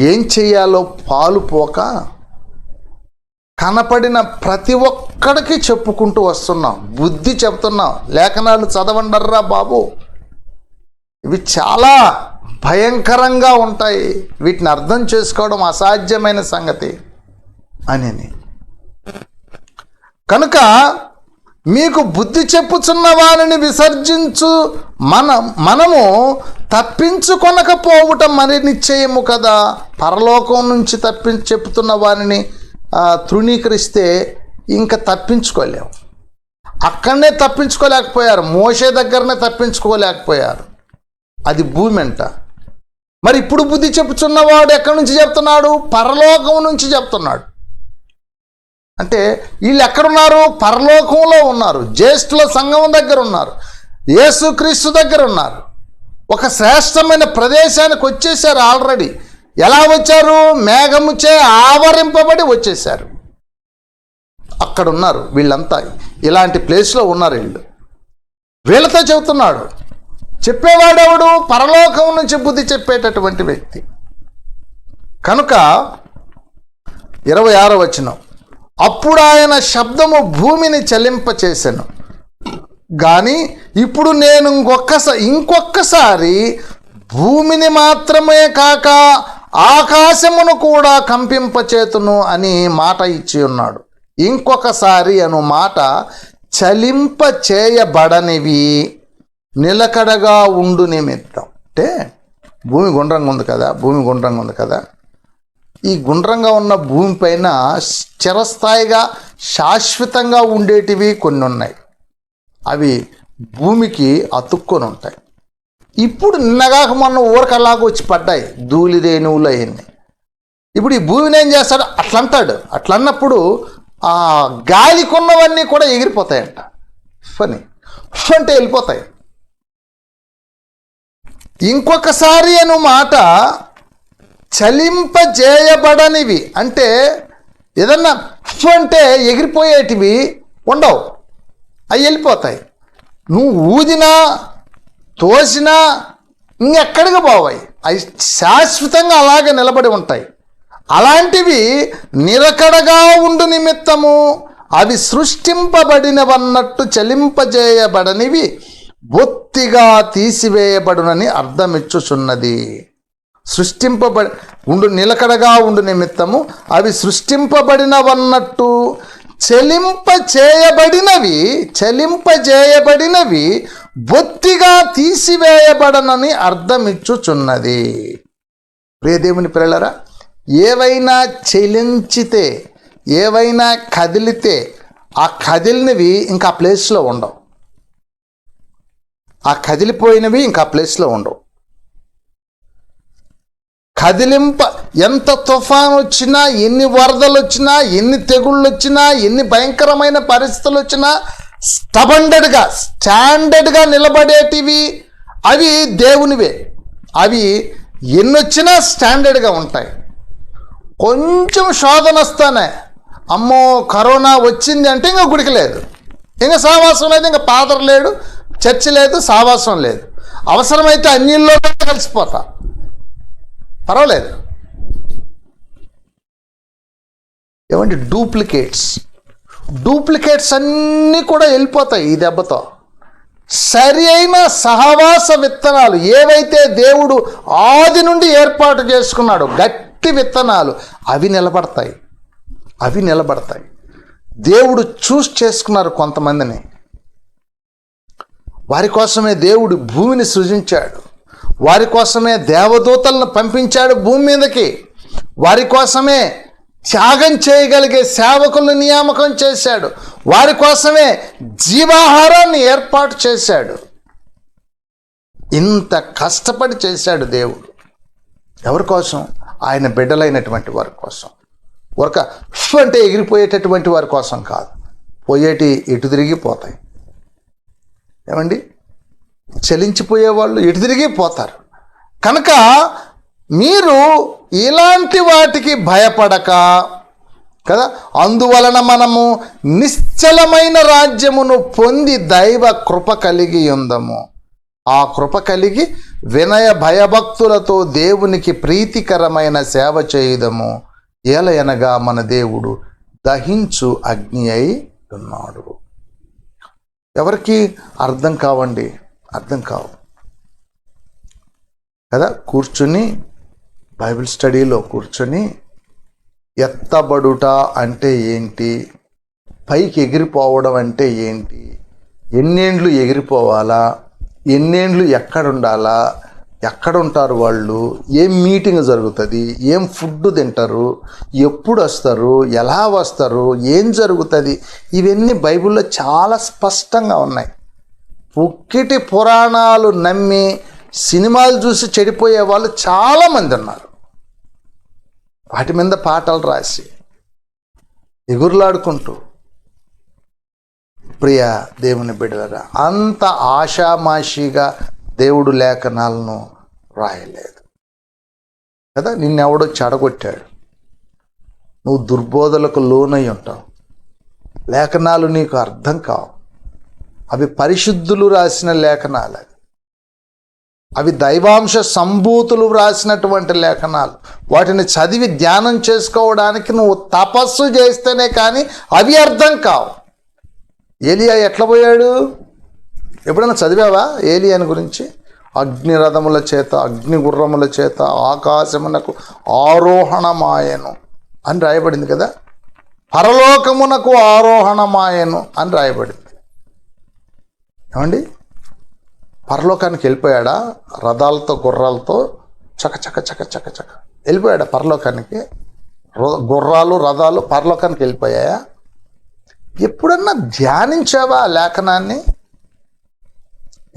A: ఏం చెయ్యాలో పాలు పోక కనపడిన ప్రతి ఒక్కడికి చెప్పుకుంటూ వస్తున్నాం, బుద్ధి చెప్తున్నాం. లేఖనాలు చదవండర్రా బాబు, ఇవి చాలా భయంకరంగా ఉంటాయి, వీటిని అర్థం చేసుకోవడం అసాధ్యమైన సంగతి అని. కనుక మీకు బుద్ధి చెప్పుచున్న వారిని విసర్జించు మనము తప్పించుకొనకపోవటం మరి నిశ్చయము కదా. పరలోకం నుంచి చెప్పుతున్న వారిని తృణీకరిస్తే ఇంకా తప్పించుకోలేము. అక్కడనే తప్పించుకోలేకపోయారు, మోషే దగ్గరనే తప్పించుకోలేకపోయారు. అది భూమి అంట. మరి ఇప్పుడు బుద్ధి చెప్పుచున్నవాడు ఎక్కడి నుంచి చెప్తున్నాడు? పరలోకం నుంచి చెప్తున్నాడు. అంటే వీళ్ళు ఎక్కడున్నారు? పరలోకంలో ఉన్నారు, జ్యేష్ఠుల సంఘం దగ్గర ఉన్నారు, యేసుక్రీస్తు దగ్గర ఉన్నారు. ఒక శ్రేష్టమైన ప్రదేశానికి వచ్చేసారు ఆల్రెడీ. ఎలా వచ్చారు? మేఘముచే ఆవరింపబడి వచ్చేసారు. అక్కడ ఉన్నారు వీళ్ళంతా, ఇలాంటి ప్లేస్లో ఉన్నారు వీళ్ళు. వీళ్ళతో చెబుతున్నాడు. చెప్పేవాడెవడు? పరలోకం నుంచి బుద్ధి చెప్పేటటువంటి వ్యక్తి. కనుక 26వ వచనం, అప్పుడు ఆయన శబ్దము భూమిని చలింపచేసెను, కానీ ఇప్పుడు నేను ఇంకొక్కసారి భూమిని మాత్రమే కాక ఆకాశమును కూడా కంపింపచేతును అని మాట ఇచ్చి ఉన్నాడు. ఇంకొకసారి అను మాట చలింప చేయబడనివి నిలకడగా ఉండు నిమిత్తం. అంటే భూమి గుండ్రంగా ఉంది కదా, ఈ గుండ్రంగా ఉన్న భూమిపైన చిరస్థాయిగా శాశ్వతంగా ఉండేటివి కొన్ని ఉన్నాయి. అవి భూమికి అతుక్కొని ఉంటాయి. ఇప్పుడు నిన్నగాక మొన్న ఊరకలాగా వచ్చి పడ్డాయి ధూళి రేణువులు అవన్నీ. ఇప్పుడు ఈ భూమిని ఏం చేస్తాడు? అట్లా అంటాడు. అట్లా అన్నప్పుడు ఆ గాలికున్నవన్నీ కూడా ఎగిరిపోతాయంట. అంటే వెళ్ళిపోతాయి. ఇంకొకసారి అను మాట చలింపజేయబడనివి, అంటే ఏదన్నా అంటే ఎగిరిపోయేటివి ఉండవు, అవి వెళ్ళిపోతాయి. నువ్వు ఊదినా తోసినా ఇంకెక్కడికి పోవాయి, అవి శాశ్వతంగా అలాగే నిలబడి ఉంటాయి. అలాంటివి నిలకడగా ఉండు నిమిత్తము అవి సృష్టింపబడినవన్నట్టు చలింపజేయబడనివి బొత్తిగా తీసివేయబడునని అర్థమిచ్చుచున్నది. నిలకడగా ఉండు నిమిత్తము అవి సృష్టింపబడినవన్నట్టు చలింపజేయబడినవి బొత్తిగా తీసివేయబడనని అర్థమిచ్చుచున్నది. ప్రియదేవుని పిల్లలారా, ఏవైనా చెలించితే, ఏవైనా కదిలితే ఆ కదిలినవి ఇంకా ప్లేస్లో ఉండవు. ఆ కదిలిపోయినవి ఇంకా ప్లేస్లో ఉండవు. ఎంత తుఫాన్ వచ్చినా, ఎన్ని వరదలు వచ్చినా, ఎన్ని తెగుళ్ళు వచ్చినా, ఎన్ని భయంకరమైన పరిస్థితులు వచ్చినా స్టాండర్డ్గా నిలబడేటివి అవి దేవునివే. అవి ఎన్నొచ్చినా స్టాండర్డ్గా ఉంటాయి. కొంచెం శోధన వస్తానే, అమ్మో కరోనా వచ్చింది అంటే ఇంకా గుడికి లేదు, ఇంకా సావాసం లేదు, ఇంకా పాదర్ లేడు, చర్చి లేదు, సావాసం లేదు. అవసరమైతే అన్నిల్లో కలిసిపోతా, పర్వాలేదు. ఏమంటే డూప్లికేట్స్ అన్నీ కూడా వెళ్ళిపోతాయి ఈ దెబ్బతో. సరి అయిన సహవాస విత్తనాలు ఏవైతే దేవుడు ఆది నుండి ఏర్పాటు చేసుకున్నాడో, గట్టి విత్తనాలు, అవి నిలబడతాయి. దేవుడు చూస్ చేసుకున్నారు కొంతమందిని. వారి కోసమే దేవుడు భూమిని సృజించాడు. వారి కోసమే దేవదూతలను పంపించాడు భూమి మీదకి. వారి కోసమే త్యాగం చేయగలిగే సేవకులను నియామకం చేశాడు. వారి కోసమే జీవాహారాన్ని ఏర్పాటు చేశాడు. ఇంత కష్టపడి చేశాడు దేవుడు. ఎవరి కోసం? ఆయన బిడ్డలైనటువంటి వారి కోసం. అంటే ఎగిరిపోయేటటువంటి వారి కోసం కాదు, పోయేటి ఎటు తిరిగిపోతాయి. ఏమండి, చలించిపోయేవాళ్ళు ఎటు తిరిగిపోతారు. కనుక మీరు ఇలాంటి వాటికి భయపడక కదా, అందువలన మనము నిశ్చలమైన రాజ్యమును పొంది దైవ కృప కలిగి ఉందము. ఆ కృప కలిగి వినయ భయభక్తులతో దేవునికి ప్రీతికరమైన సేవ చేయుదము. ఏలయనగా మన దేవుడు దహించు అగ్ని అయి ఉన్నాడు. ఎవరికి అర్థం కావు కదా. కూర్చుని బైబిల్ స్టడీలో కూర్చొని ఎత్తబడుట అంటే ఏంటి, పైకి ఎగిరిపోవడం అంటే ఏంటి, ఎన్నేండ్లు ఎగిరిపోవాలా, ఎన్నేండ్లు ఎక్కడుండాలా, ఎక్కడుంటారు వాళ్ళు, ఏం మీటింగ్ జరుగుతుంది, ఏం ఫుడ్ తింటారు, ఎప్పుడు వస్తారు, ఎలా వస్తారు, ఏం జరుగుతుంది, ఇవన్నీ బైబిల్లో చాలా స్పష్టంగా ఉన్నాయి. ఒక్కిటి పురాణాలు నమ్మి సినిమాలు చూసి చెడిపోయే వాళ్ళు చాలామంది ఉన్నారు. వాటి మీద పాటలు రాసి ఎగురులాడుకుంటూ. ప్రియ దేవుని బిడ్డలారా, అంత ఆషామాషిగా దేవుడు లేఖనాలను రాయలేదు కదా. నిన్నెవడో చెడగొట్టాడు, నువ్వు దుర్బోధలకు లోనై ఉంటావు, లేఖనాలు నీకు అర్థం కావు. అవి పరిశుద్ధులు రాసిన లేఖనాలు, అవి దైవాంశ సంభూతులు రాసినటువంటి లేఖనాలు. వాటిని చదివి ధ్యానం చేసుకోవడానికి నువ్వు తపస్సు చేస్తేనే కానీ అవి అర్థం కావు. ఏలియా ఎట్లా పోయాడు? ఎప్పుడైనా చదివావా ఏలియాని గురించి? అగ్నిరథముల చేత, అగ్ని గుర్రముల చేత ఆకాశమునకు ఆరోహణమాయను అని రాయబడింది కదా. పరలోకమునకు ఆరోహణమాయను అని రాయబడింది. ఏమండి, పరలోకానికి వెళ్ళిపోయాడా? రథాలతో గుర్రాలతో చక చక చక చక చక వెళ్ళిపోయాడా పరలోకానికి? గుర్రాలు రథాలు పరలోకానికి వెళ్ళిపోయాయా? ఎప్పుడన్నా ధ్యానించావా ఆ లేఖనాన్ని?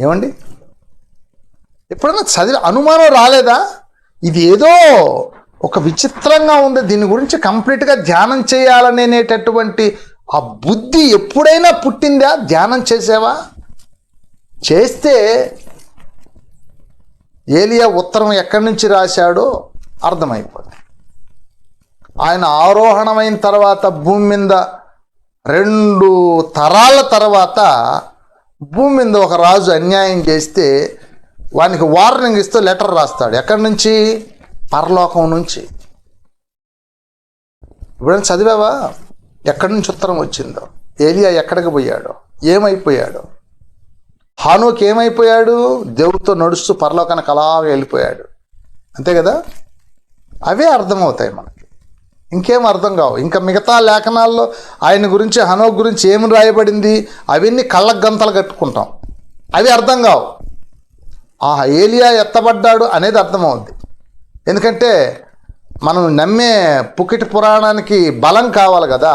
A: ఏమండి, ఎప్పుడన్నా చదివి అనుమానం రాలేదా? ఇది ఏదో ఒక విచిత్రంగా ఉంది, దీని గురించి కంప్లీట్గా ధ్యానం చేయాలనేటటువంటి ఆ బుద్ధి ఎప్పుడైనా పుట్టిందా? ధ్యానం చేసావా? చేస్తే ఏలియా ఉత్తరం ఎక్కడి నుంచి రాశాడో అర్థమైపోతుంది. ఆయన ఆరోహణమైన తర్వాత భూమి మీద 2 తరాల తర్వాత భూమి మీద ఒక రాజు అన్యాయం చేస్తే వానికి వార్నింగ్ ఇస్తూ లెటర్ రాస్తాడు. ఎక్కడి నుంచి? పరలోకం నుంచి. ఇప్పుడైనా చదివావా? ఎక్కడి నుంచి ఉత్తరం వచ్చిందో, ఏలియా ఎక్కడికి పోయాడో, ఏమైపోయాడో, హానోకు ఏమైపోయాడు? దేవుడితో నడుస్తూ పరలోకానికి అలా వెళ్ళిపోయాడు. అంతే కదా? అవే అర్థమవుతాయి మనకి, ఇంకేం అర్థం కావు. ఇంకా మిగతా లేఖనాల్లో ఆయన గురించి, హనోకు గురించి ఏమి రాయబడింది అవన్నీ కళ్ళకు గంతలు కట్టుకుంటాం, అవి అర్థం కావు. ఏలియా ఎత్తబడ్డాడు అనేది అర్థమవుద్ది. ఎందుకంటే మనం నమ్మే పుకిటి పురాణానికి బలం కావాలి కదా.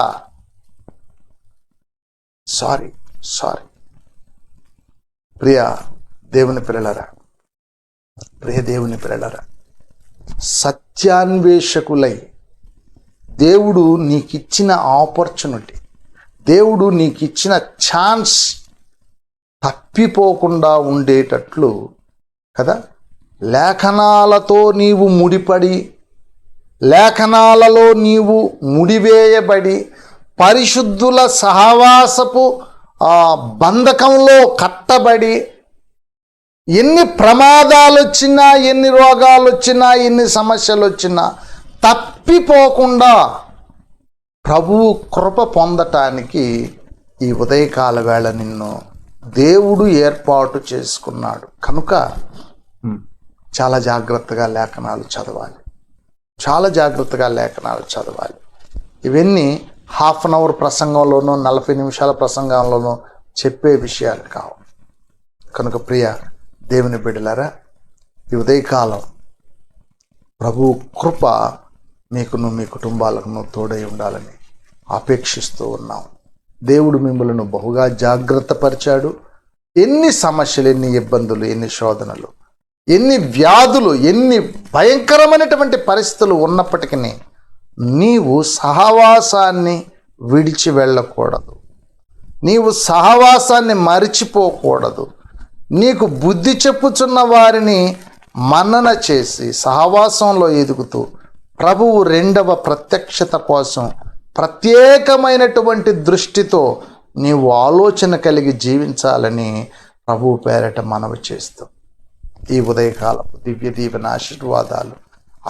A: సారీ ప్రియ దేవుని పిల్లలరా, సత్యాన్వేషకులై దేవుడు నీకిచ్చిన ఆపర్చునిటీ, దేవుడు నీకిచ్చిన ఛాన్స్ తప్పిపోకుండా ఉండేటట్లు కదా, లేఖనాలతో నీవు ముడిపడి, లేఖనాలలో నీవు ముడివేయబడి, పరిశుద్ధుల సహవాసపు బంధకంలో కట్టబడి, ఎన్ని ప్రమాదాలు వచ్చినా, ఎన్ని రోగాలు వచ్చినా, ఎన్ని సమస్యలు వచ్చినా తప్పిపోకుండా ప్రభువు కృప పొందటానికి ఈ ఉదయకాల వేళ నిన్ను దేవుడు ఏర్పాటు చేసుకున్నాడు. కనుక చాలా జాగ్రత్తగా లేఖనాలు చదవాలి, ఇవన్నీ హాఫ్ అన్ అవర్ ప్రసంగంలోనూ 40 నిమిషాల ప్రసంగంలోనూ చెప్పే విషయాలు కావు. కనుక ప్రియ దేవుని బిడ్డలారా, ఈ ఉదయకాలం ప్రభు కృప మీకును మీ కుటుంబాలకు తోడై ఉండాలని అపేక్షిస్తూ ఉన్నాం. దేవుడు మిమ్మల్ని బహుగా జాగ్రత్త పరిచాడు. ఎన్ని సమస్యలు, ఎన్ని ఇబ్బందులు, ఎన్ని శోధనలు, ఎన్ని వ్యాధులు, ఎన్ని భయంకరమైనటువంటి పరిస్థితులు ఉన్నప్పటికీ నీవు సహవాసాన్ని విడిచి వెళ్ళకూడదు, నీవు సహవాసాన్ని మరిచిపోకూడదు. నీకు బుద్ధి చెప్పుచున్న వారిని మన్నన చేసి సహవాసంలో ఎదుగుతూ ప్రభువు రెండవ ప్రత్యక్షత కోసం ప్రత్యేకమైనటువంటి దృష్టితో నీవు ఆలోచన కలిగి జీవించాలని ప్రభువు పేరట మనవి చేస్తూ ఈ ఉదయకాలపు దివ్య దీవెన ఆశీర్వాదాలు,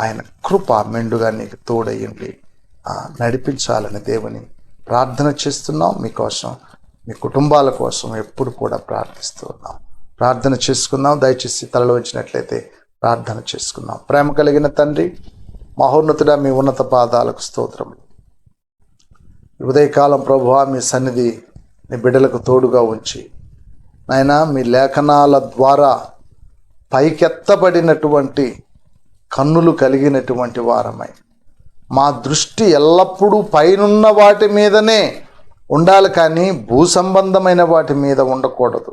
A: ఆయన కృప మెండుగా నీకు తోడయ్యండి నడిపించాలని దేవుని ప్రార్థన చేస్తున్నాం. మీకోసం, మీ కుటుంబాల కోసం ఎప్పుడు కూడా ప్రార్థిస్తూ ఉన్నాం. ప్రార్థన చేసుకుందాం. దయచేసి తలలో వచ్చినట్లయితే ప్రార్థన చేసుకుందాం. ప్రేమ కలిగిన తండ్రి, మహోన్నతుడా, మీ ఉన్నత పాదాలకు స్తోత్రములు. ఉదయకాలం ప్రభువా, మీ సన్నిధి మీ బిడ్డలకు తోడుగా ఉంచి నాయనా, మీ లేఖనాల ద్వారా పైకెత్తబడినటువంటి కన్నులు కలిగినటువంటి వారమై మా దృష్టి ఎల్లప్పుడూ పైనున్న వాటి మీదనే ఉండాలి, కానీ భూ సంబంధమైన వాటి మీద ఉండకూడదు.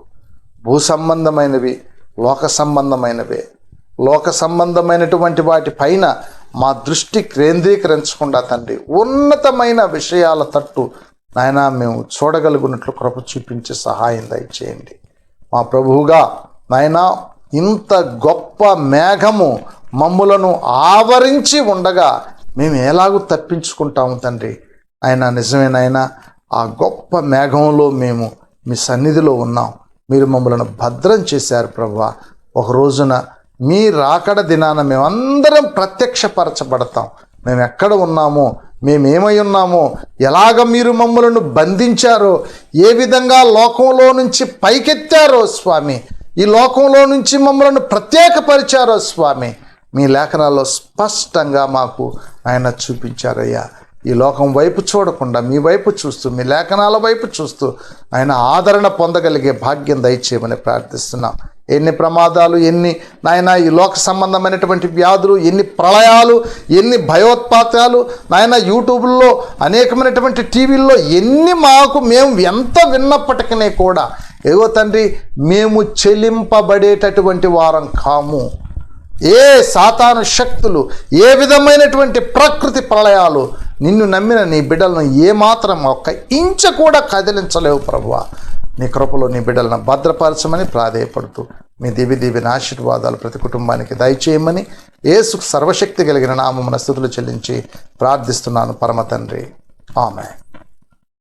A: భూ సంబంధమైనవి లోక సంబంధమైనవే. లోక సంబంధమైనటువంటి వాటి పైన మా దృష్టి కేంద్రీకరించకుండా తండ్రి, ఉన్నతమైన విషయాల తట్టు నాయనా మేము చూడగలుగునట్లు కృప చూపించి సహాయం దయచేయండి. మా ప్రభువుగా నాయనా, ఇంత గొప్ప మేఘము మమ్ములను ఆవరించి ఉండగా మేము ఎలాగూ తప్పించుకుంటాము తండ్రి. ఆయన నిజమేనాయనా, ఆ గొప్ప మేఘంలో మేము మీ సన్నిధిలో ఉన్నాం. మీరు మమ్మల్ని భద్రం చేశారు ప్రభువా. ఒక రోజున మీ రాకడ దినాన మేమందరం ప్రత్యక్షపరచబడతాం. మేము ఎక్కడ ఉన్నామో, మేమేమై ఉన్నామో, ఎలాగ మీరు మమ్మలను బంధించారో, ఏ విధంగా లోకంలో నుంచి పైకెత్తారో స్వామి, ఈ లోకంలో నుంచి మమ్మల్ని ప్రత్యేకపరిచారో స్వామి, మీ లేఖనాల్లో స్పష్టంగా మాకు ఆయన చూపించారయ్యా. ఈ లోకం వైపు చూడకుండా మీ వైపు చూస్తూ, మీ లేఖనాల వైపు చూస్తూ ఆయన ఆదరణ పొందగలిగే భాగ్యం దయచేయమని ప్రార్థిస్తున్నాం. ఎన్ని ప్రమాదాలు, ఎన్ని నాయన ఈ లోక సంబంధమైనటువంటి వ్యాధులు, ఎన్ని ప్రళయాలు, ఎన్ని భయోత్పాతాలు నాయన, యూట్యూబ్లో అనేకమైనటువంటి టీవీల్లో ఎన్ని మేము ఎంత విన్నప్పటికీ కూడా ఏవో తండ్రి, మేము చెల్లింపబడేటటువంటి వారం కాము. ఏ సాతాను శక్తులు, ఏ విధమైనటువంటి ప్రకృతి ప్రళయాలు నిన్ను నమ్మిన నీ బిడ్డలను ఏమాత్రం ఒక్క ఇంచ కూడా కదిలించలేవు ప్రభువా. నీ కృపలో నీ బిడ్డలను భద్రపరచమని ప్రాధేయపడుతూ మీ దివ్య ఆశీర్వాదాలు ప్రతి కుటుంబానికి దయచేయమని యేసు సర్వశక్తి కలిగిన నామమున స్తుతులు చెల్లించి ప్రార్థిస్తున్నాను పరమ తండ్రి. ఆమేన్.